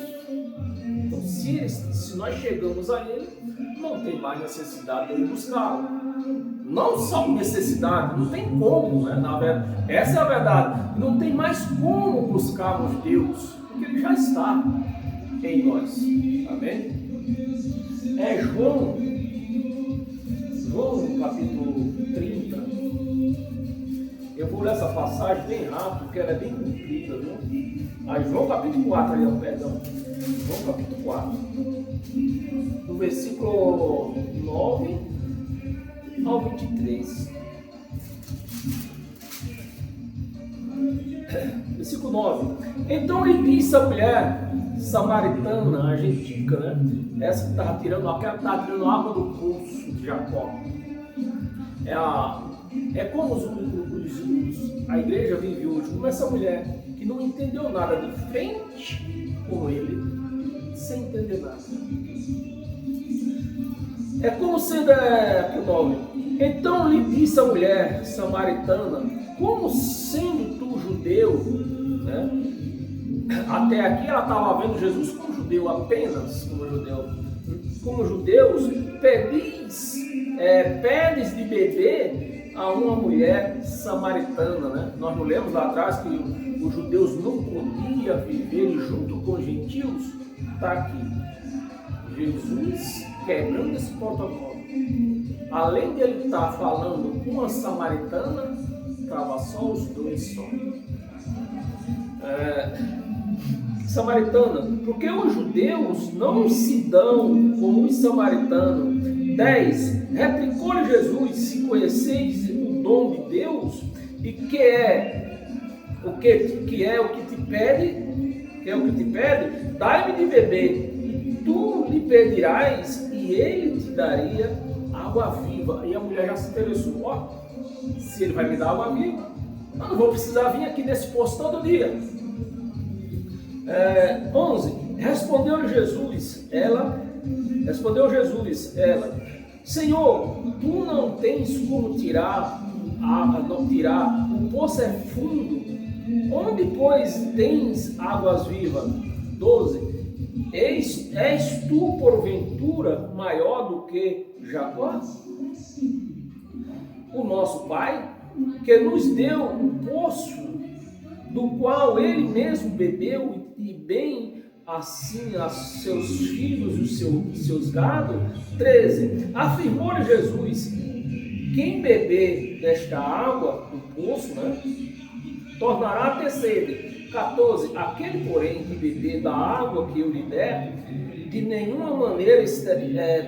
Então, se nós chegamos a Ele, não tem mais necessidade de Ele buscá-lo. Não só necessidade, não tem como, né? Na verdade, essa é a verdade. Não tem mais como buscarmos Deus, porque Ele já está em nós. Amém? João capítulo 30. Eu vou ler essa passagem bem rápido, porque ela é bem comprida, viu? João capítulo 4, ali, perdão. João capítulo 4. Do versículo 9 ao 23. Versículo 9. Então ele disse à mulher samaritana, argentina, né? Essa que estava tirando água do poço de Jacó. É como a igreja vive hoje, como essa mulher que não entendeu nada de frente com ele, sem entender nada. É como sendo o nome. Então lhe disse a mulher samaritana, como sendo tu judeu, né? Até aqui ela estava vendo Jesus como judeu, apenas como judeu. Como judeus, pedes de beber a uma mulher samaritana, né? Nós não lemos lá atrás que os judeus não podiam viver junto com os gentios? Está aqui. Jesus quebrando esse protocolo. Além de ele estar falando com uma samaritana, estava só os dois só. Samaritana, porque os judeus não se dão como os samaritanos. 10. Replicou-lhe Jesus, se conheceis o dom de Deus, e que é o que te pede, dai-me de beber, e tu lhe pedirás, e ele te daria água viva. E a mulher já se interessou, ó, se ele vai me dar água viva, eu não vou precisar vir aqui nesse poço todo dia. 11. Respondeu Jesus, ela, Senhor, tu não tens como tirar, o poço é fundo, onde pois tens águas vivas? 12. És tu porventura maior do que Jacó, o nosso pai, que nos deu um poço do qual ele mesmo bebeu, e bem assim a seus filhos e os seus gados? 13. Afirmou-lhe Jesus, quem beber desta água do poço, né, tornará a ter sede. 14. Aquele, porém, que beber da água que eu lhe der, de nenhuma maneira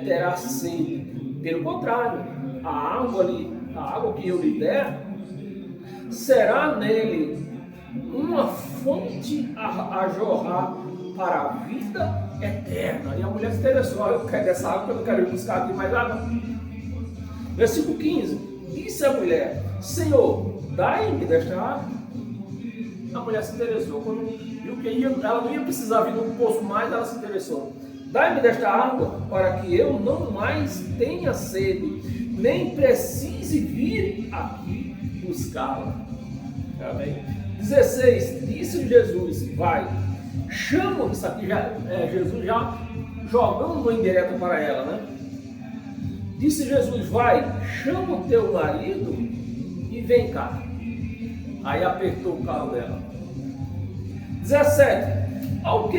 terá sede. Pelo contrário, a água que eu lhe der será nele uma fonte a jorrar para a vida eterna. E a mulher se interessou, eu quero dessa água, eu não quero ir buscar aqui mais água. Versículo 15. Disse a mulher, Senhor, dai-me desta água. A mulher se interessou. Quando viu que ela não ia precisar vir num poço mais, ela se interessou. Dai-me desta água para que eu não mais tenha sede, nem precise vir aqui buscá-la. Amém? 16. Disse Jesus, vai, chama, isso aqui já Jesus já jogando uma indireta para ela, né? Disse Jesus, vai, chama o teu marido e vem cá. Aí apertou o calo dela. 17. Ao que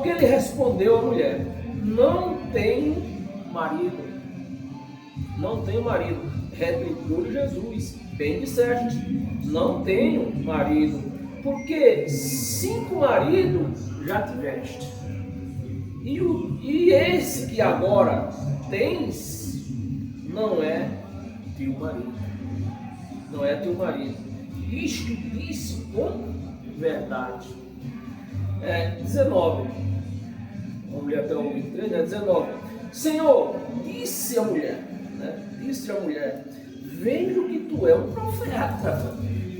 ele respondeu a mulher, não tenho marido. Não tenho marido. Replicou Jesus, bem disseste, não tenho marido, porque 5 maridos já tiveste. E esse que agora tens não é teu marido. Não é teu marido. Isto disse com verdade. 19. Vamos ler até o 23, né? 19. Senhor, disse a mulher, vejo que tu é um profeta.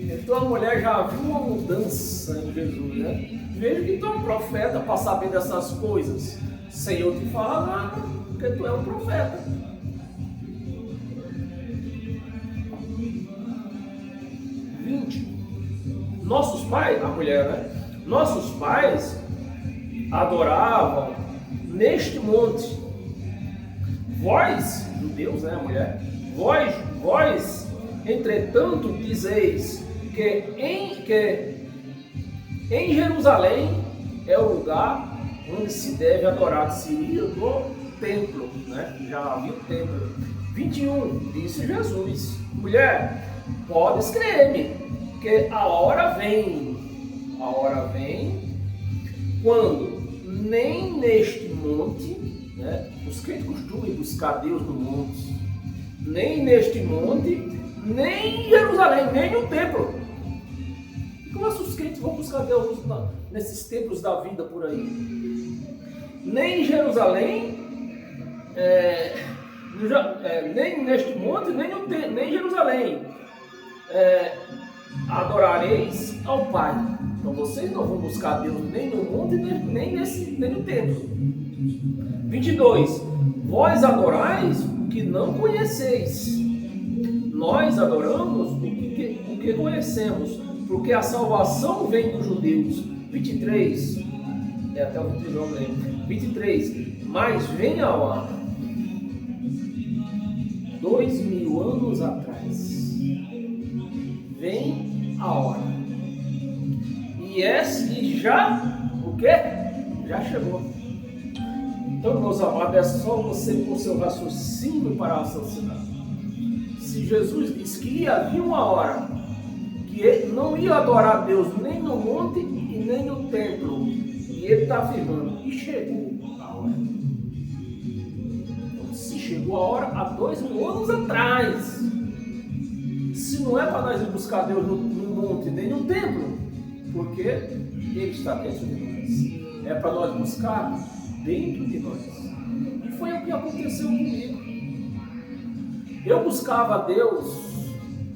Então a mulher já viu uma mudança em Jesus, né? Vejo que tu é um profeta para saber dessas coisas. Sem eu te falar nada, porque tu é um profeta. 20. Nossos pais, a mulher, né? Nossos pais adoravam neste monte. Vós, judeus, né, mulher? Vós, entretanto, dizeis que em Jerusalém é o lugar onde se deve adorar, seria no templo, né? Já havia o templo. 21, disse Jesus, mulher, podes crer-me, que a hora vem, quando nem neste monte, né? Os crentes costumam buscar Deus no monte, nem neste monte, nem em Jerusalém, nem no templo. Como os crentes vão buscar Deus nesses templos da vida por aí? Nem em Jerusalém, nem neste monte, nem em Jerusalém adorareis ao Pai. Então vocês não vão buscar Deus nem no monte, nem no templo. 22. Vós adorais o que não conheceis. Nós adoramos o que conhecemos, porque a salvação vem dos judeus. 23. Até o 29. 23. Mas vem a hora, 2000 anos atrás, vem a hora, e já, o quê? Já chegou. Então, meus amados, é só você pôr seu raciocínio para raciocinar. Se Jesus disse que ia vir uma hora, que ele não ia adorar a Deus nem no monte e nem no templo, e ele está afirmando, e chegou a hora. Então, se chegou a hora, há 2000 anos atrás, se não é para nós ir buscar Deus no monte nem no templo, porque ele está dentro de nós, é para nós buscar dentro de nós. E foi o que aconteceu comigo. Eu buscava a Deus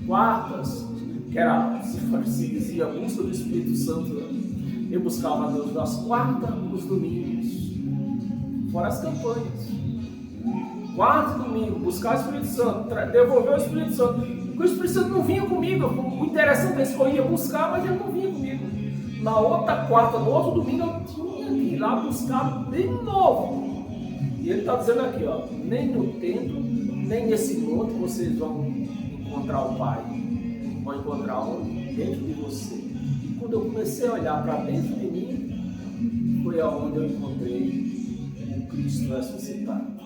quartas, que era, se dizia, a busca do Espírito Santo. Eu buscava a Deus das quartas nos domingos, fora as campanhas. Quarta e domingo, buscar o Espírito Santo, devolver o Espírito Santo. Porque o Espírito Santo não vinha comigo. O interessante é que eu ia buscar, mas ele não vinha comigo. Na outra quarta, no outro domingo, eu tinha que ir lá buscar de novo. E ele está dizendo aqui, ó, nem no templo, nem nesse monte vocês vão encontrar o Pai. Vão encontrar onde? Dentro de você. E quando eu comecei a olhar para dentro de mim, foi aonde eu encontrei o Cristo ressuscitado.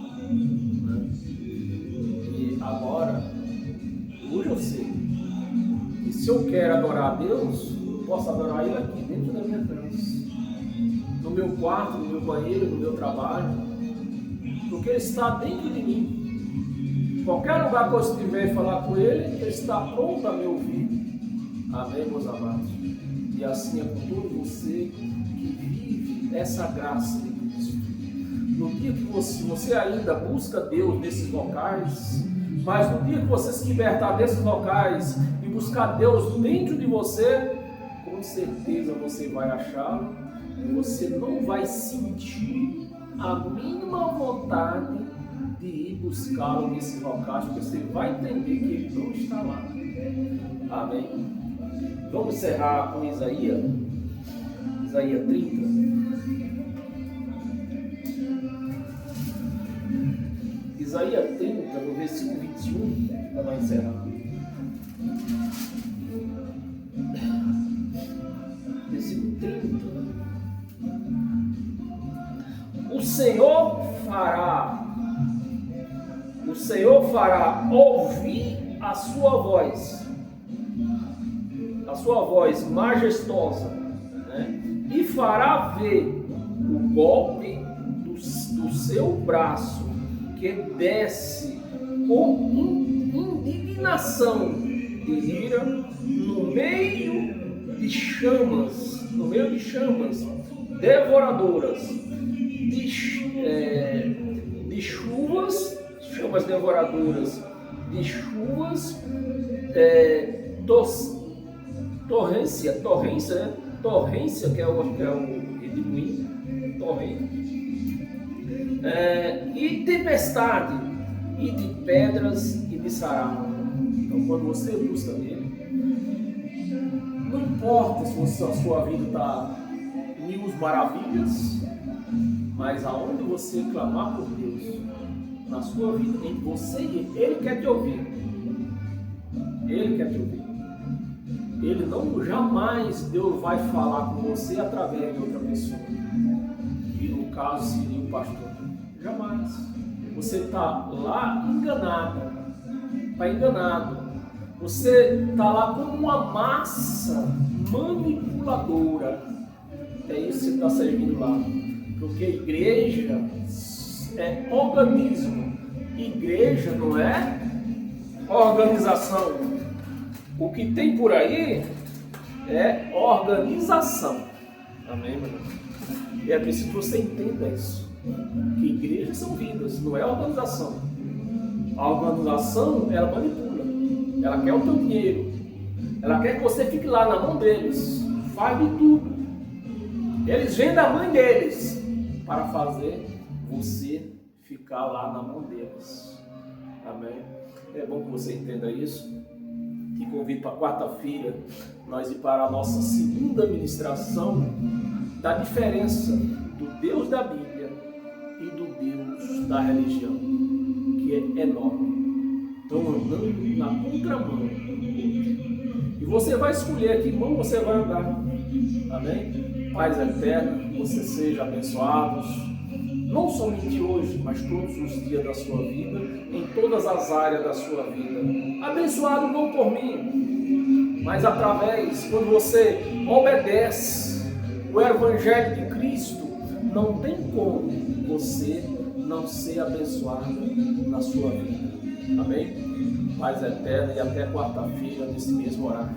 E agora, hoje eu sei que se eu quero adorar a Deus, eu posso adorar Ele aqui, dentro da minha casa, no meu quarto, no meu banheiro, no meu trabalho, porque Ele está dentro de mim. Qualquer lugar que eu estiver e falar com Ele, Ele está pronto a me ouvir. Amém, meus amados? E assim é com todo você que vive essa graça de Cristo. No dia que você ainda busca Deus nesses locais, mas no dia que você se libertar desses locais e buscar Deus dentro de você, com certeza você vai achá-lo e você não vai sentir a mínima vontade de ir buscá-lo nesses locais, porque você vai entender que ele não está lá. Amém? Vamos encerrar com Isaías 30. Isaías 30, no versículo 21, para nós encerrar. Versículo 30. O Senhor fará ouvir a sua voz majestosa, né? E fará ver o golpe do seu braço, que desce com indignação e ira no meio de chamas devoradoras, de chuvas, chamas devoradoras, de chuvas, torrência, que é o redemoinho, torrente, e tempestade, e de pedras e de sarau. Então, quando você busca nele, não importa se a sua vida está mil maravilhas, mas aonde você clamar por Deus, na sua vida, entre você e Ele quer te ouvir. Ele quer te ouvir. Ele não, jamais Deus vai falar com você através de outra pessoa. E no caso seria o pastor. Jamais. Você está lá enganado. Você está lá como uma massa manipuladora. É isso que você está servindo lá. Porque igreja é organismo. Igreja não é organização. O que tem por aí é organização. Amém, meu irmão? E é preciso que você entenda isso. Que igrejas são vidas, não é organização. A organização, ela manipula. Ela quer o teu dinheiro. Ela quer que você fique lá na mão deles, faz de tudo. Eles vêm da mãe deles para fazer você ficar lá na mão deles. Amém? É bom que você entenda isso. Te convido para quarta-feira nós ir para a nossa segunda ministração da diferença do Deus da Bíblia e do Deus da religião, que é enorme. Estão andando na contramão. E você vai escolher que mão você vai andar. Amém? Paz eterna, você seja abençoados, não somente hoje, mas todos os dias da sua vida, em todas as áreas da sua vida. Abençoado não por mim, mas através, quando você obedece o Evangelho de Cristo, não tem como você não ser abençoado na sua vida. Amém? Paz eterna e até quarta-feira nesse mesmo horário.